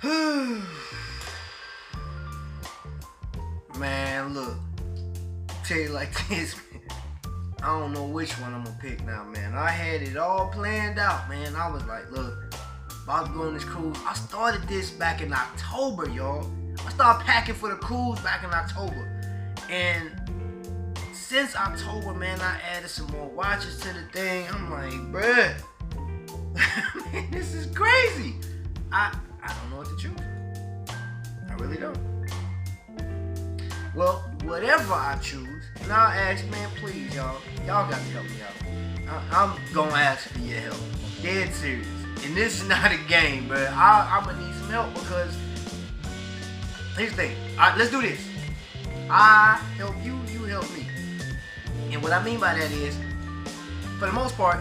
Man, look. Tell you like this, man. I don't know which one I'm gonna pick now, man. I had it all planned out, man. I was like, look, about to go on this cruise. I started this back in October, y'all. I started packing for the cruise back in October. And since October, man, I added some more watches to the thing. I'm like, bruh, man, this is crazy. I don't know what to choose. I really don't. Well, whatever I choose, and I'll ask, man, please, y'all got to help me out. I'm gonna ask for your help. Dead serious. And this is not a game, but I'm gonna need some help because here's the thing. All right, let's do this. I help you, you help me. And what I mean by that is, for the most part,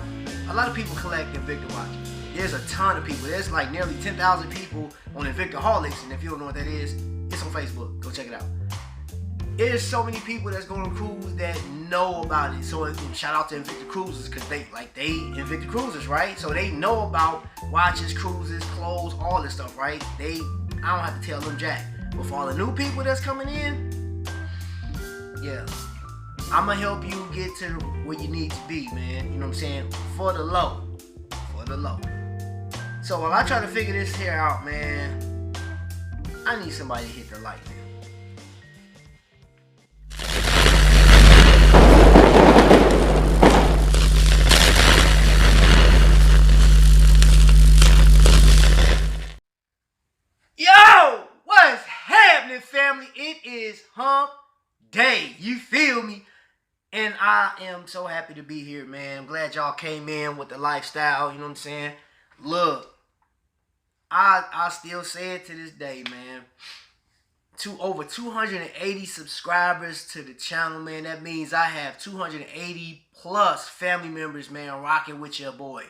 a lot of people collect Invicta watches. There's a ton of people. There's like nearly 10,000 people on Invictaholics, and if you don't know what that is, it's on Facebook. Go check it out. There's so many people that's going to cruise that know about it. So shout out to Invicta Cruises because they Invicta Cruisers, right? So they know about watches, cruises, clothes, all this stuff, right? I don't have to tell them jack. But for all the new people that's coming in, yeah, I'm gonna help you get to where you need to be, man. You know what I'm saying? For the low. So while I try to figure this here out, man, I need somebody to hit the light, man. Yo, what's happening, family? It is hump day. You feel me? And I am so happy to be here, man. I'm glad y'all came in with the lifestyle, you know what I'm saying? Look, I still say it to this day, man. To over 280 subscribers to the channel, man. That means I have 280 plus family members, man, rocking with your boy.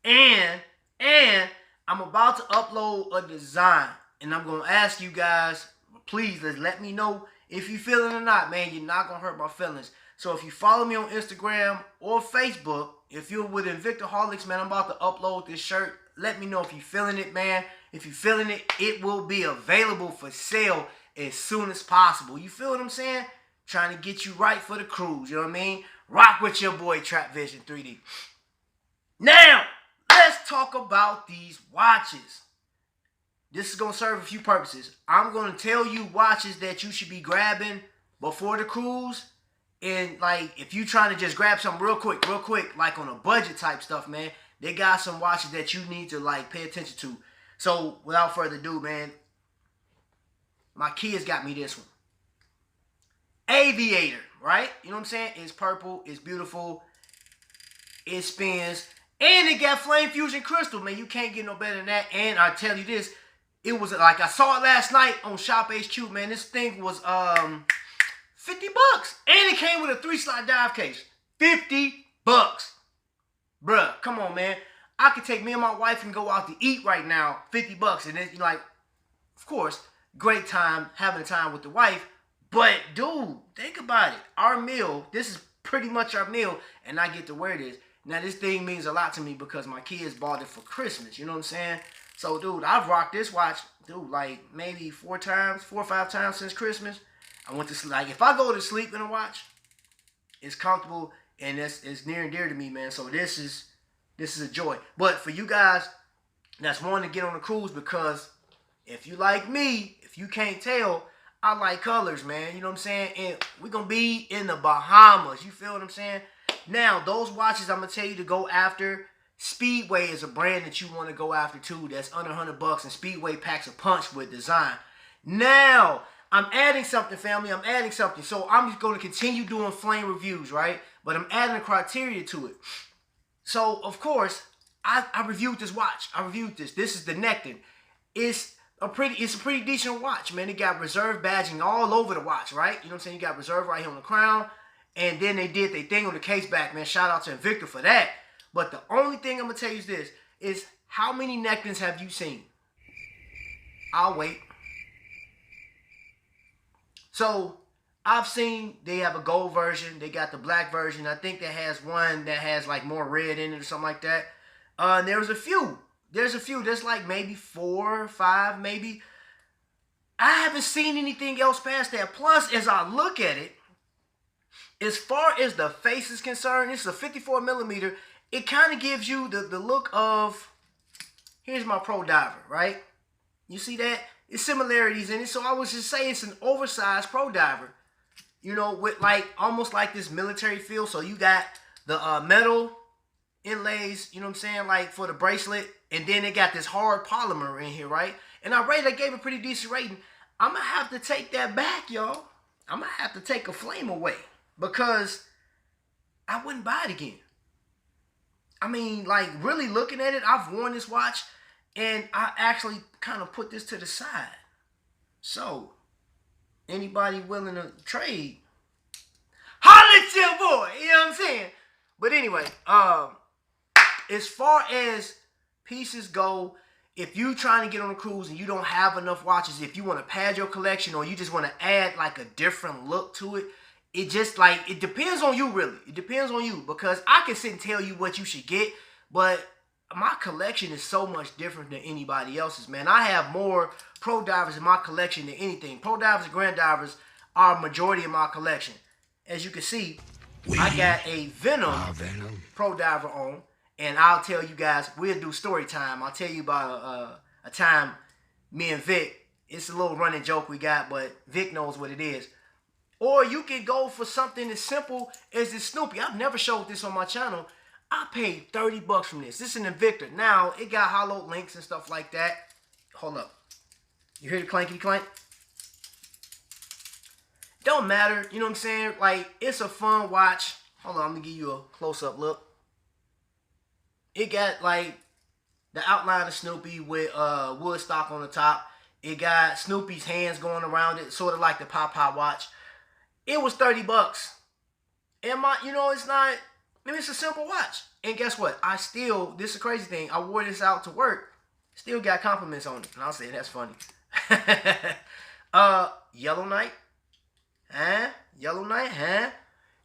And I'm about to upload a design. And I'm going to ask you guys, please, let me know if you feel it or not, man. You're not going to hurt my feelings. So if you follow me on Instagram or Facebook, if you're with Invictaholics, man, I'm about to upload this shirt. Let me know if you're feeling it, man. If you're feeling it, it will be available for sale as soon as possible. You feel what I'm saying? Trying to get you right for the cruise, you know what I mean? Rock with your boy, Trapvision 3D. Now, let's talk about these watches. This is going to serve a few purposes. I'm going to tell you watches that you should be grabbing before the cruise. And, like, if you're trying to just grab something real quick, like on a budget type stuff, man, they got some watches that you need to, like, pay attention to. So, without further ado, man, my kids got me this one. Aviator, right? You know what I'm saying? It's purple. It's beautiful. It spins. And it got flame fusion crystal, man. You can't get no better than that. And I tell you this, it was like I saw it last night on Shop HQ, man. This thing was 50 bucks. And it came with a 3-slot dive case. 50 bucks. Bruh, come on, man. I could take me and my wife and go out to eat right now. 50 bucks. And then, like, of course, great time having a time with the wife. But, dude, think about it. Our meal, this is pretty much our meal. And I get to wear this. Now, this thing means a lot to me because my kids bought it for Christmas. You know what I'm saying? So, dude, I've rocked this watch, dude, like maybe 4 or 5 times since Christmas. I went to sleep. Like, if I go to sleep in a watch, it's comfortable and it's near and dear to me, man. So this is a joy. But for you guys that's wanting to get on a cruise, because if you like me, if you can't tell, I like colors, man. You know what I'm saying? And we're going to be in the Bahamas. You feel what I'm saying? Now, those watches I'm going to tell you to go after. Speedway is a brand that you want to go after too. That's under 100 bucks, and Speedway packs a punch with design. Now, I'm adding something, family. I'm adding something. So I'm just going to continue doing flame reviews, right? But I'm adding a criteria to it. So, of course, I reviewed this watch. I reviewed this. This is the Nectar. It's a pretty decent watch, man. It got reserve badging all over the watch, right? You know what I'm saying? You got reserve right here on the crown. And then they did their thing on the case back, man. Shout out to Invicta for that. But the only thing I'm going to tell you is this. Is how many Nectars have you seen? I'll wait. So, I've seen they have a gold version. They got the black version. I think that has one that has like more red in it or something like that. There was a few There's a few. There's like maybe 4 or 5, maybe. I haven't seen anything else past that. Plus, as I look at it, as far as the face is concerned, this is a 54 millimeter. It kind of gives you the look of, here's my Pro Diver, right? You see that? It's similarities in it. So I was just saying it's an oversized Pro Diver. You know, with like, almost like this military feel. So you got the metal inlays, you know what I'm saying? Like for the bracelet. And then it got this hard polymer in here, right? And I gave a pretty decent rating. I'm going to have to take that back, y'all. I'm going to have to take a flame away. Because I wouldn't buy it again. I mean, like, really looking at it, I've worn this watch, and I actually kind of put this to the side. So, anybody willing to trade, holla at your boy, you know what I'm saying? But anyway, as far as pieces go, if you trying to get on a cruise and you don't have enough watches, if you want to pad your collection or you just want to add like a different look to it, it just like, it depends on you really. It depends on you, because I can sit and tell you what you should get, but my collection is so much different than anybody else's, man. I have more Pro Divers in my collection than anything. Pro Divers and Grand Divers are a majority of my collection. As you can see, I got a Venom Pro Diver on, and I'll tell you guys, we'll do story time. I'll tell you about a time me and Vic, it's a little running joke we got, but Vic knows what it is. Or you can go for something as simple as this Snoopy. I've never showed this on my channel. I paid 30 bucks from this. This is an Invicta. Now, it got hollow links and stuff like that. Hold up. You hear the clankety clank? Don't matter. You know what I'm saying? Like, it's a fun watch. Hold on, I'm going to give you a close-up look. It got, like, the outline of Snoopy with wood stock on the top. It got Snoopy's hands going around it, sort of like the Popeye watch. It was 30 bucks. And you know, it's not, I mean, it's a simple watch. And guess what? I still, this is a crazy thing, I wore this out to work, still got compliments on it. And I'll say, that's funny. Yellow Knight? Huh? Yellow Knight? Huh?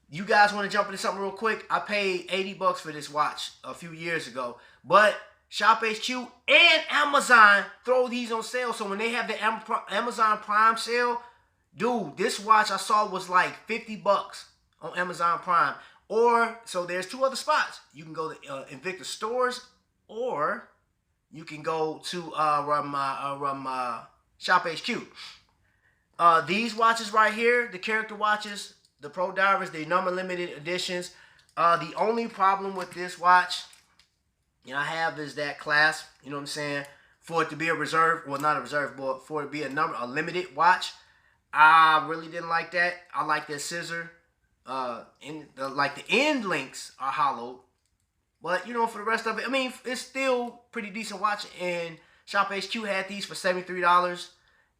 You guys want to jump into something real quick? I paid 80 bucks for this watch a few years ago. But Shop HQ and Amazon throw these on sale. So when they have the Amazon Prime sale, dude, this watch I saw was like 50 bucks on Amazon Prime. Or, so there's 2 other spots. You can go to Invicta stores, or you can go to Shop HQ. These watches right here, the character watches, the Pro Divers, the number limited editions. The only problem with this watch, you know, I have is that clasp, you know what I'm saying? For it to be a reserve, well, not a reserve, but for it to be a limited watch, I really didn't like that. I like that scissor. Like the end links are hollowed. But, you know, for the rest of it, I mean, it's still pretty decent watch. And Shop HQ had these for $73.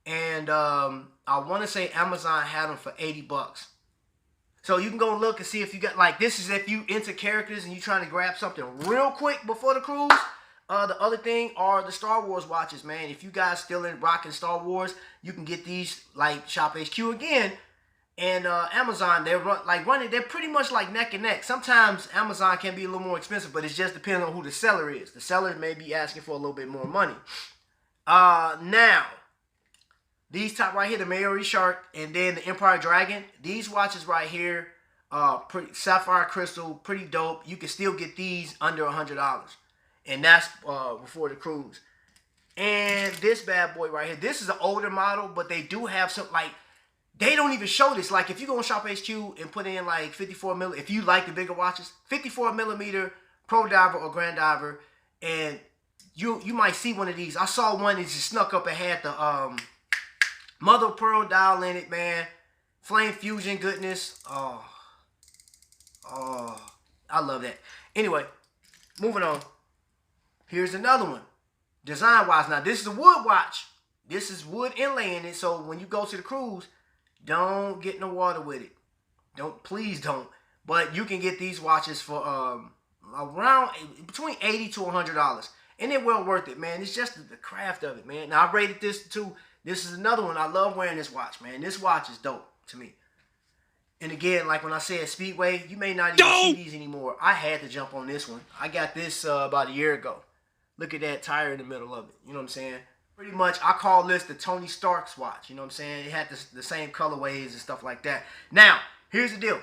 And I want to say Amazon had them for 80 bucks. So you can go look and see if you got, like, this is if you into characters and you trying to grab something real quick before the cruise. The other thing are the Star Wars watches, man. If you guys still in rocking Star Wars, you can get these like Shop HQ again. And Amazon, they're running, they're pretty much like neck and neck. Sometimes Amazon can be a little more expensive, but it just depends on who the seller is. The seller may be asking for a little bit more money. Now, these top right here, the Maori Shark, and then the Empire Dragon. These watches right here, pretty sapphire crystal, pretty dope. You can still get these under $100. And that's before the cruise. And this bad boy right here, this is an older model, but they do have some, like, they don't even show this. Like, if you go on Shop HQ and put in, like, 54 millimeter, if you like the bigger watches, 54 millimeter Pro Diver or Grand Diver, and you might see one of these. I saw one that just snuck up and had the mother of pearl dial in it, man. Flame fusion goodness. Oh, I love that. Anyway, moving on. Here's another one. Design-wise, now this is a wood watch. This is wood inlay in it, so when you go to the cruise, don't get in the water with it. Please don't. But you can get these watches for around between $80 to $100, and they're well worth it, man. It's just the craft of it, man. Now I rated this too. This is another one. I love wearing this watch, man. This watch is dope to me. And again, like when I said Speedway, you may not even see these anymore. I had to jump on this one. I got this about a year ago. Look at that tire in the middle of it. You know what I'm saying? Pretty much, I call this the Tony Stark's watch. You know what I'm saying? It had the same colorways and stuff like that. Now, here's the deal.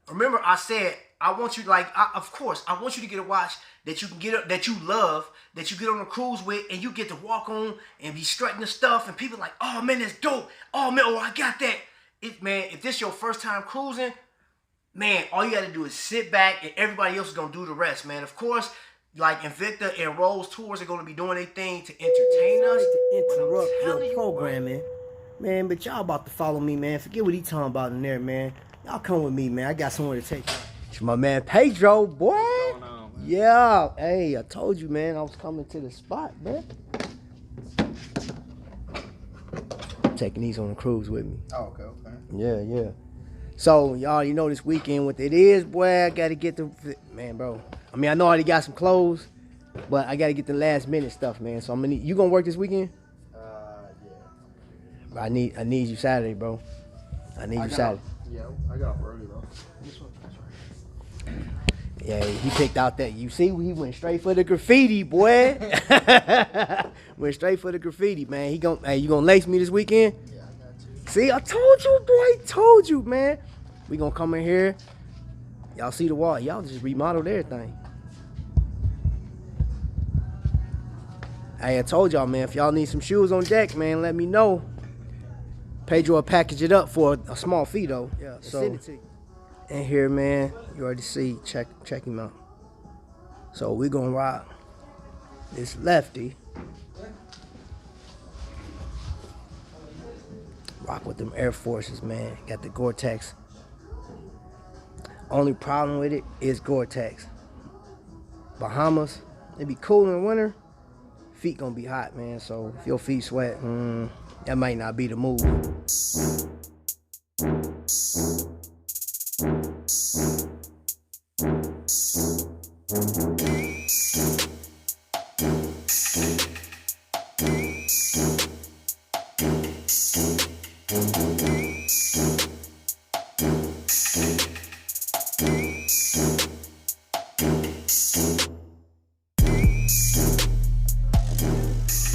Remember, I said I want you of course, I want you to get a watch that you can get that you love, that you get on a cruise with, and you get to walk on and be strutting the stuff, and people like, oh man, that's dope. Oh man, I got that. Man, if this your first time cruising, man, all you got to do is sit back, and everybody else is gonna do the rest, man. Of course, like Invicta and Rose Tours are gonna be doing their thing to entertain us. To interrupt your programming, man, but y'all about to follow me, man. Forget what he talking about in there, man. Y'all come with me, man. I got somewhere to take you. It's my man Pedro, boy. What's going on, man? Yeah. Hey, I told you, man, I was coming to the spot, man. I'm taking these on a cruise with me. Oh, okay. Yeah. So, y'all, you know this weekend what it is, boy. I got to get the... Man, bro. I mean, I know I already got some clothes, but I got to get the last minute stuff, man. So, I'm going to need... You going to work this weekend? Yeah. I need you Saturday, bro. I need you Saturday. Yeah, I got off early, though. This one, that's right. Yeah, he picked out that. You see, he went straight for the graffiti, boy. Went straight for the graffiti, man. Hey, you gonna lace me this weekend? Yeah, I got you. See, I told you, boy. Told you, man. We gonna come in here. Y'all see the wall. Y'all just remodeled everything. Hey, I told y'all, man. If y'all need some shoes on deck, man, let me know. Pedro will package it up for a small fee, though. Yeah, so send it to you. And here, man, you already see. Check him out. So we gonna rock this lefty. Rock with them Air Forces, man. Got the Gore-Tex. Only problem with it is Gore-Tex. Bahamas, it be cool in the winter. Feet gonna be hot, man. So if your feet sweat, that might not be the move.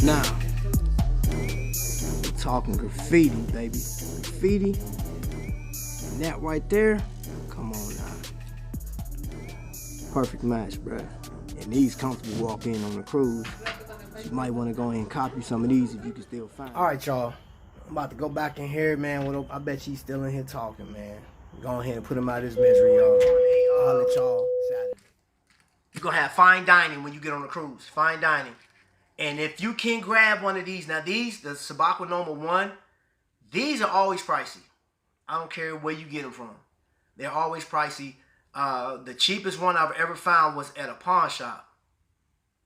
Now, we're talking graffiti, baby. Graffiti. And that right there, come on now. Perfect match, bruh. And these comfortable walk in on the cruise. So you might want to go ahead and copy some of these if you can still find them. All right, y'all. I'm about to go back in here, man. I bet she's still in here talking, man. Go ahead and put him out of his misery, y'all. I'll let y'all Saturday. You're going to have fine dining when you get on the cruise. Fine dining. And if you can grab one of these, now these, the Sabacua Normal 1, these are always pricey. I don't care where you get them from. They're always pricey. The cheapest one I've ever found was at a pawn shop.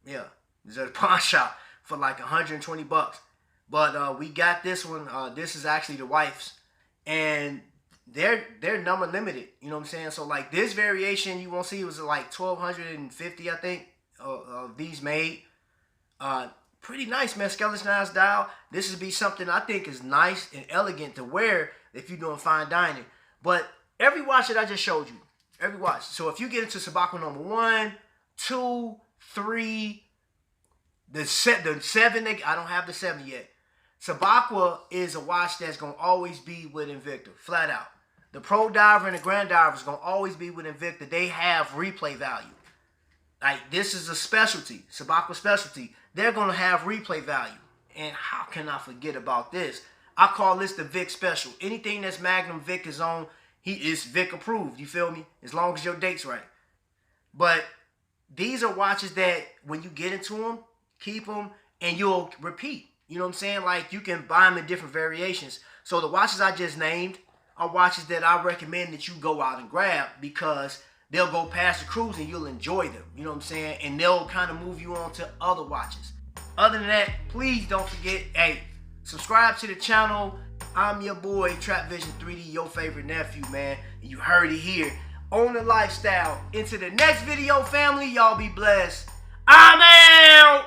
Yeah, it was at a pawn shop for like 120 bucks. But we got this one. This is actually the wife's. And they're number limited. You know what I'm saying? So like this variation, you won't see, it was like 1,250, I think, of these made. Pretty nice, man. Skeleton Eyes dial. This would be something I think is nice and elegant to wear if you're doing fine dining. But every watch that I just showed you, every watch. So if you get into Sabacua number 1, 2, 3, the 7, I don't have the 7 yet. Sabacua is a watch that's going to always be with Invicta, flat out. The Pro Diver and the Grand Diver is going to always be with Invicta. They have replay value. Like, this is a specialty, Sabacua specialty. They're going to have replay value. And how can I forget about this? I call this the Vic special. Anything that's Magnum Vic is on, he is Vic approved, you feel me? As long as your date's right. But these are watches that when you get into them, keep them, and you'll repeat. You know what I'm saying? Like, you can buy them in different variations. So the watches I just named are watches that I recommend that you go out and grab because they'll go past the cruise and you'll enjoy them. You know what I'm saying? And they'll kind of move you on to other watches. Other than that, please don't forget, hey, subscribe to the channel. I'm your boy, Trapvision 3D, your favorite nephew, man. You heard it here. On the lifestyle. Into the next video, family. Y'all be blessed. I'm out!